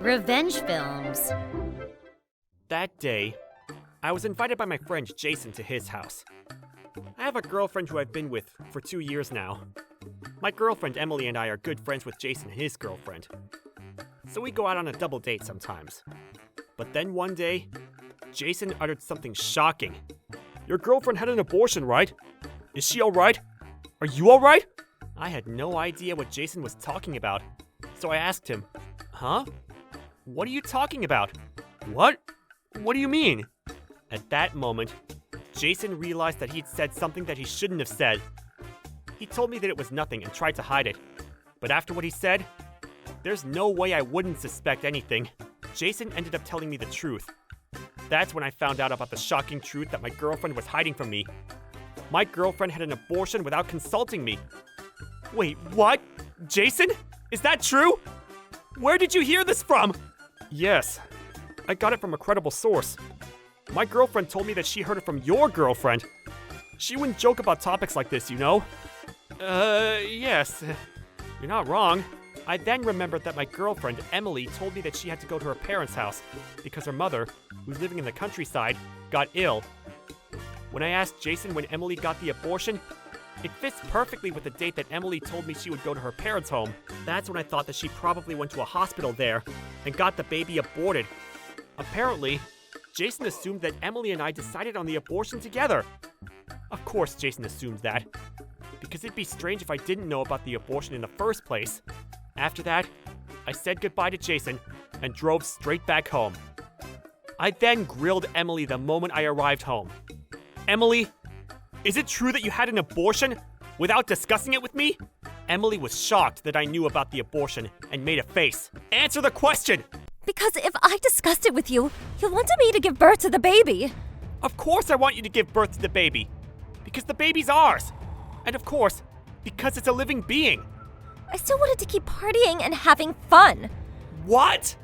Revenge films. That day, I was invited by my friend Jason to his house. I have a girlfriend who I've been with for 2 years now. My girlfriend Emily and I are good friends with Jason and his girlfriend. So we go out on a double date sometimes. But then one day, Jason uttered something shocking. "Your girlfriend had an abortion, right? Is she alright? Are you alright?" I had no idea what Jason was talking about, so I asked him, "Huh? What are you talking about? What? What do you mean?" At that moment, Jason realized that he'd said something that he shouldn't have said. He told me that it was nothing and tried to hide it. But after what he said, there's no way I wouldn't suspect anything. Jason ended up telling me the truth. That's when I found out about the shocking truth that my girlfriend was hiding from me. My girlfriend had an abortion without consulting me. Wait, what? Jason? Is that true? Where did you hear this from? Yes, I got it from a credible source. My girlfriend told me that she heard it from your girlfriend. She wouldn't joke about topics like this, you know? Yes. You're not wrong. I then remembered that my girlfriend, Emily, told me that she had to go to her parents' house because her mother, who's living in the countryside, got ill. When I asked Jason when Emily got the abortion, it fits perfectly with the date that Emily told me she would go to her parents' home. That's when I thought that she probably went to a hospital there and got the baby aborted. Apparently, Jason assumed that Emily and I decided on the abortion together. Of course Jason assumed that, because it'd be strange if I didn't know about the abortion in the first place. After that, I said goodbye to Jason and drove straight back home. I then grilled Emily the moment I arrived home. "Emily, is it true that you had an abortion without discussing it with me?" Emily was shocked that I knew about the abortion and made a face. "Answer the question!" Because if I discussed it with you, you wanted me to give birth to the baby. Of course I want you to give birth to the baby. Because the baby's ours. And of course, because it's a living being. I still wanted to keep partying and having fun. What?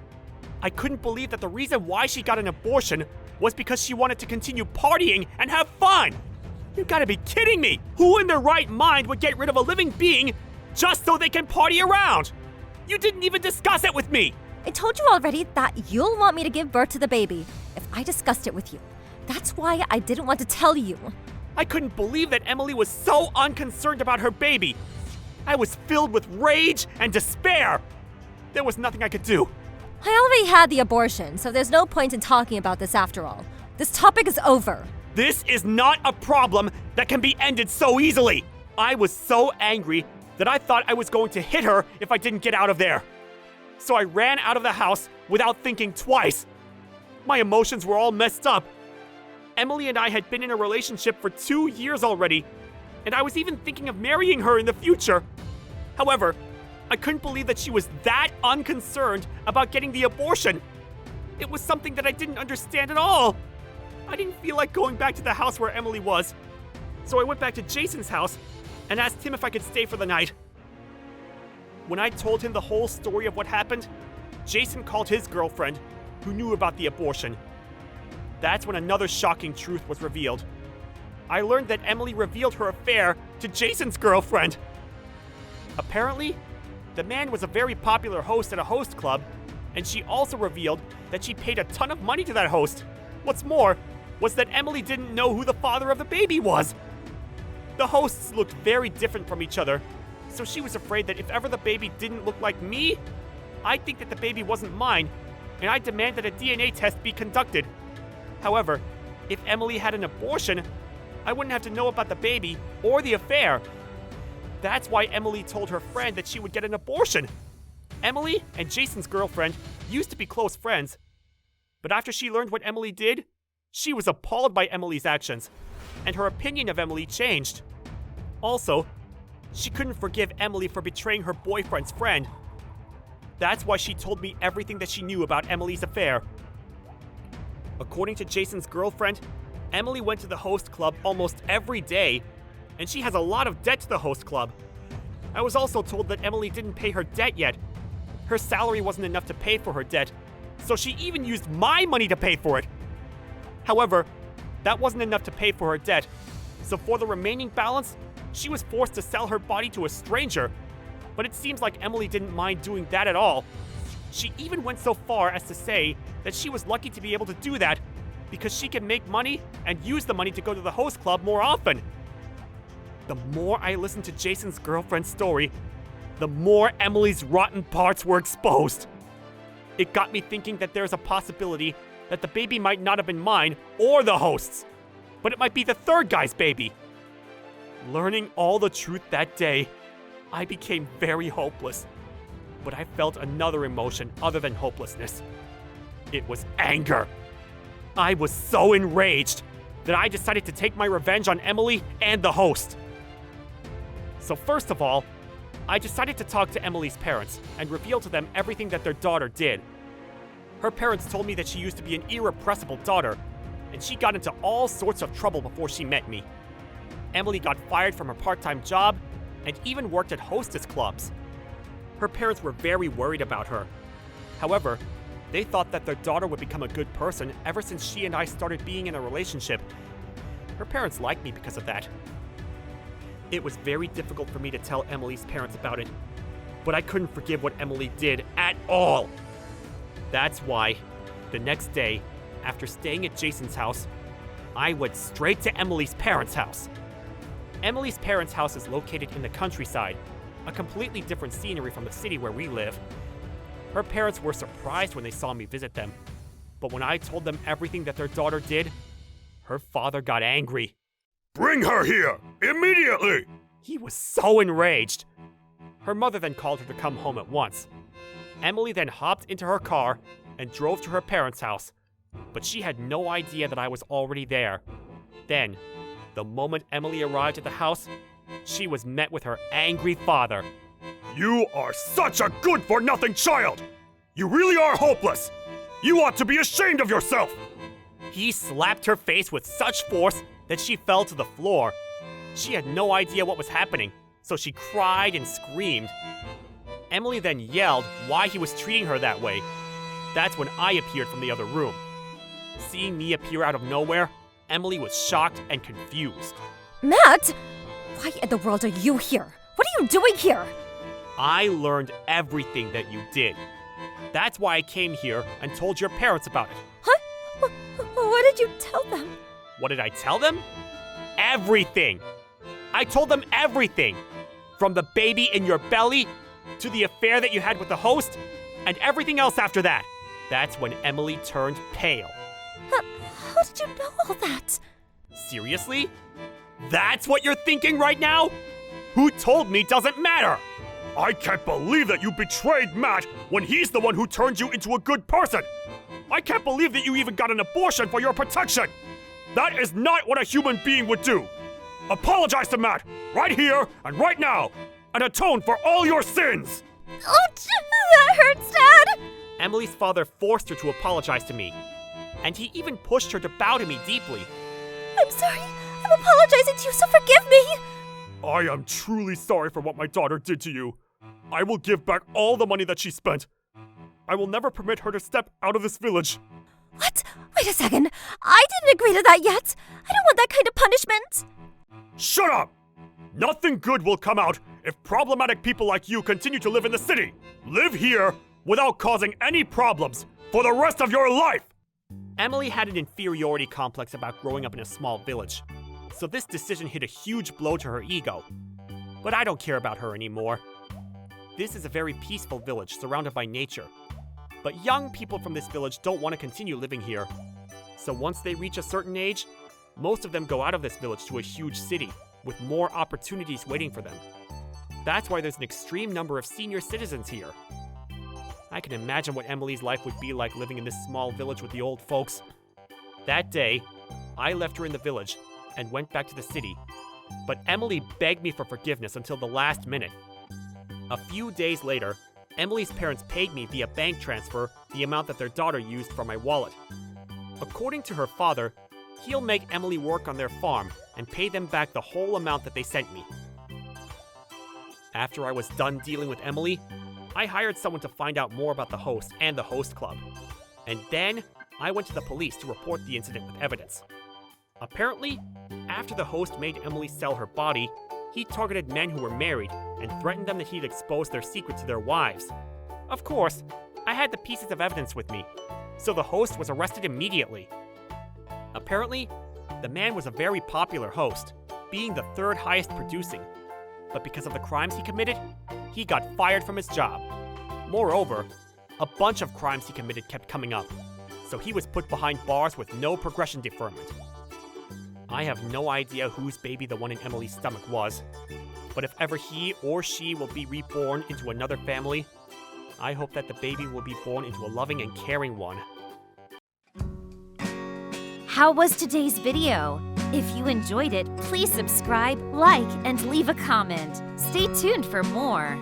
I couldn't believe that the reason why she got an abortion was because she wanted to continue partying and have fun. You gotta be kidding me! Who in their right mind would get rid of a living being just so they can party around? You didn't even discuss it with me! I told you already that you'll want me to give birth to the baby if I discussed it with you. That's why I didn't want to tell you. I couldn't believe that Emily was so unconcerned about her baby. I was filled with rage and despair. There was nothing I could do. I already had the abortion, so there's no point in talking about this after all. This topic is over. This is not a problem that can be ended so easily. I was so angry that I thought I was going to hit her if I didn't get out of there. So I ran out of the house without thinking twice. My emotions were all messed up. Emily and I had been in a relationship for 2 years already, and I was even thinking of marrying her in the future. However, I couldn't believe that she was that unconcerned about getting the abortion. It was something that I didn't understand at all. I didn't feel like going back to the house where Emily was, so I went back to Jason's house and asked him if I could stay for the night. When I told him the whole story of what happened, Jason called his girlfriend, who knew about the abortion. That's when another shocking truth was revealed. I learned that Emily revealed her affair to Jason's girlfriend. Apparently, the man was a very popular host at a host club, and she also revealed that she paid a ton of money to that host. What's more, was that Emily didn't know who the father of the baby was. The hosts looked very different from each other, so she was afraid that if ever the baby didn't look like me, I'd think that the baby wasn't mine, and I'd demand that a DNA test be conducted. However, if Emily had an abortion, I wouldn't have to know about the baby or the affair. That's why Emily told her friend that she would get an abortion. Emily and Jason's girlfriend used to be close friends, but after she learned what Emily did, she was appalled by Emily's actions, and her opinion of Emily changed. Also, she couldn't forgive Emily for betraying her boyfriend's friend. That's why she told me everything that she knew about Emily's affair. According to Jason's girlfriend, Emily went to the host club almost every day, and she has a lot of debt to the host club. I was also told that Emily didn't pay her debt yet. Her salary wasn't enough to pay for her debt, so she even used my money to pay for it. However, that wasn't enough to pay for her debt, so for the remaining balance, she was forced to sell her body to a stranger, but it seems like Emily didn't mind doing that at all. She even went so far as to say that she was lucky to be able to do that because she can make money and use the money to go to the host club more often. The more I listened to Jason's girlfriend's story, the more Emily's rotten parts were exposed. It got me thinking that there's a possibility that the baby might not have been mine or the host's, but it might be the third guy's baby. Learning all the truth that day, I became very hopeless. But I felt another emotion other than hopelessness. It was anger. I was so enraged that I decided to take my revenge on Emily and the host. So first of all, I decided to talk to Emily's parents and reveal to them everything that their daughter did. Her parents told me that she used to be an irrepressible daughter, and she got into all sorts of trouble before she met me. Emily got fired from her part-time job and even worked at hostess clubs. Her parents were very worried about her. However, they thought that their daughter would become a good person ever since she and I started being in a relationship. Her parents liked me because of that. It was very difficult for me to tell Emily's parents about it, but I couldn't forgive what Emily did at all. That's why, the next day, after staying at Jason's house, I went straight to Emily's parents' house. Emily's parents' house is located in the countryside, a completely different scenery from the city where we live. Her parents were surprised when they saw me visit them, but when I told them everything that their daughter did, her father got angry. Bring her here, immediately! He was so enraged. Her mother then called her to come home at once. Emily then hopped into her car and drove to her parents' house, but she had no idea that I was already there. Then, the moment Emily arrived at the house, she was met with her angry father. You are such a good-for-nothing child! You really are hopeless! You ought to be ashamed of yourself! He slapped her face with such force that she fell to the floor. She had no idea what was happening, so she cried and screamed. Emily then yelled why he was treating her that way. That's when I appeared from the other room. Seeing me appear out of nowhere, Emily was shocked and confused. Matt! Why in the world are you here? What are you doing here? I learned everything that you did. That's why I came here and told your parents about it. Huh? What did you tell them? What did I tell them? Everything! I told them everything! From the baby in your belly, to the affair that you had with the host, and everything else after that. That's when Emily turned pale. How did you know all that? Seriously? That's what you're thinking right now? Who told me doesn't matter! I can't believe that you betrayed Matt when he's the one who turned you into a good person! I can't believe that you even got an abortion for your protection! That is not what a human being would do! Apologize to Matt, right here and right now, and atone for all your sins! Ouch! That hurts, Dad! Emily's father forced her to apologize to me, and he even pushed her to bow to me deeply. I'm sorry. I'm apologizing to you, so forgive me! I am truly sorry for what my daughter did to you. I will give back all the money that she spent. I will never permit her to step out of this village. What? Wait a second. I didn't agree to that yet. I don't want that kind of punishment. Shut up! Nothing good will come out if problematic people like you continue to live in the city. Live here without causing any problems for the rest of your life! Emily had an inferiority complex about growing up in a small village, so this decision hit a huge blow to her ego. But I don't care about her anymore. This is a very peaceful village surrounded by nature. But young people from this village don't want to continue living here. So once they reach a certain age, most of them go out of this village to a huge city, with more opportunities waiting for them. That's why there's an extreme number of senior citizens here. I can imagine what Emily's life would be like living in this small village with the old folks. That day, I left her in the village and went back to the city, but Emily begged me for forgiveness until the last minute. A few days later, Emily's parents paid me via bank transfer the amount that their daughter used for my wallet. According to her father, he'll make Emily work on their farm and pay them back the whole amount that they sent me. After I was done dealing with Emily, I hired someone to find out more about the host and the host club. And then, I went to the police to report the incident with evidence. Apparently, after the host made Emily sell her body, he targeted men who were married and threatened them that he'd expose their secret to their wives. Of course, I had the pieces of evidence with me, so the host was arrested immediately. Apparently, the man was a very popular host, being the third highest producing. But because of the crimes he committed, he got fired from his job. Moreover, a bunch of crimes he committed kept coming up, so he was put behind bars with no progression deferment. I have no idea whose baby the one in Emily's stomach was, but if ever he or she will be reborn into another family, I hope that the baby will be born into a loving and caring one. How was today's video? If you enjoyed it, please subscribe, like, and leave a comment. Stay tuned for more.